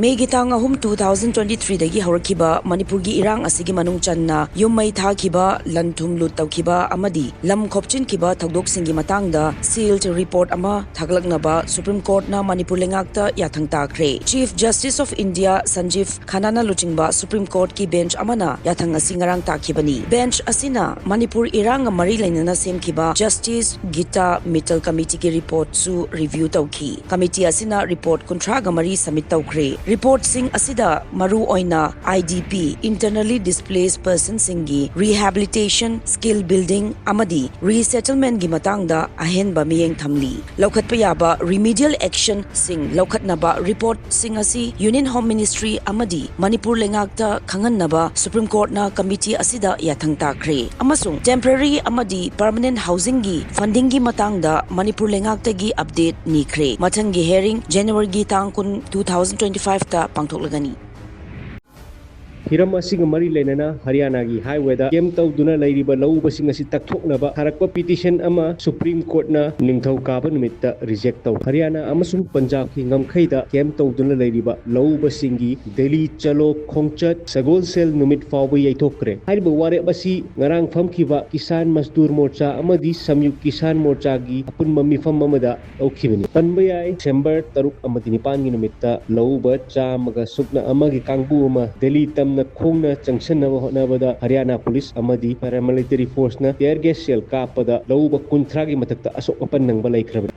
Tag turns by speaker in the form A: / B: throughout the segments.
A: Mei gi tang ahum 2023 dagi haurakhiba Manipur gi irang asigi manung channa yummai thakhiba lanthum lut tawkhiba amadi lam khopchin khiba thodok singi matangda sealed report ama thaglaknaba Supreme Court na Manipur lengakta yathang takre. Chief Justice of India Sanjeev Khanana luchingba Supreme Court ki bench amana yathang asi ngarang takhibani. Bench asina Manipur irang mari lainana semkhiba Justice Gita Mittal Committee ki report su review tawki. Committee asina report kontraga mari submit tawkre. Report sing asida maru oina IDP internally displaced person singi rehabilitation skill building amadi resettlement gi matangda ahenba miyeng thamli. Lokhatpa yaba remedial action sing lokhatnaba report sing asi Union Home Ministry amadi Manipur lengakta khangannaba Supreme Court na committee asida yathang takre. Amasung temporary amadi permanent housing gi funding gi matangda Manipur lengakta gi update nikre. Mathang gi hearing January gi tangkun 2025 ta pangthoklagani.
B: Hiram asing mari lainana Haryana gi highway da kem tawduna lairiba laubasing asi takthoknaba tharakpa petition ama Supreme Court na ningthau kaba numitta reject taw. Haryana amasung Punjab ki ngamkhaida kem tawduna lairiba laubasingi Delhi chalo khongchat sagol sel numit fawba yaithokre. Haiba ware basi ngarang famkhiba Kisan Mazdoor Morcha amadi Samyuk Kisan Morcha gi apunma mifam amada aukhibani. Tanbayai December 3 amadi 9 gi numitta lauba chamaga sukna amagi kangbu ama Delhi tam na khongna junction na honabada Haryana police amadi paramilitary force na tear gas shell kapada lauba kunthra gi matakta asok apan nang balai khrabani.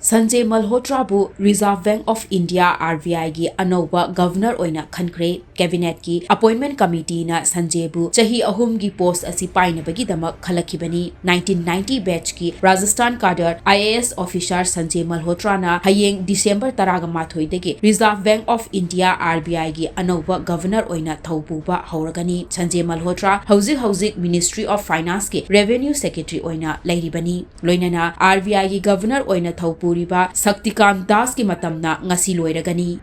C: Sanjay Malhotra bu Reserve Bank of India RBI gi anova governor oina khankre. Cabinet ki appointment committee na Sanjay bu chahi ahum gi post asi painabagi damak khalakibani. 1990 batch ki Rajasthan cadre IAS officer Sanjay Malhotra na hayeng December 18 dagi Reserve Bank of India RBI gi anova governor oina thaububa hauragani. Sanjay Malhotra hauzik Ministry of Finance ki Revenue Secretary oina lairibani. Loinana RBI gi governor oina thaupu Saktikant Das ki matamna ngasi loiragani.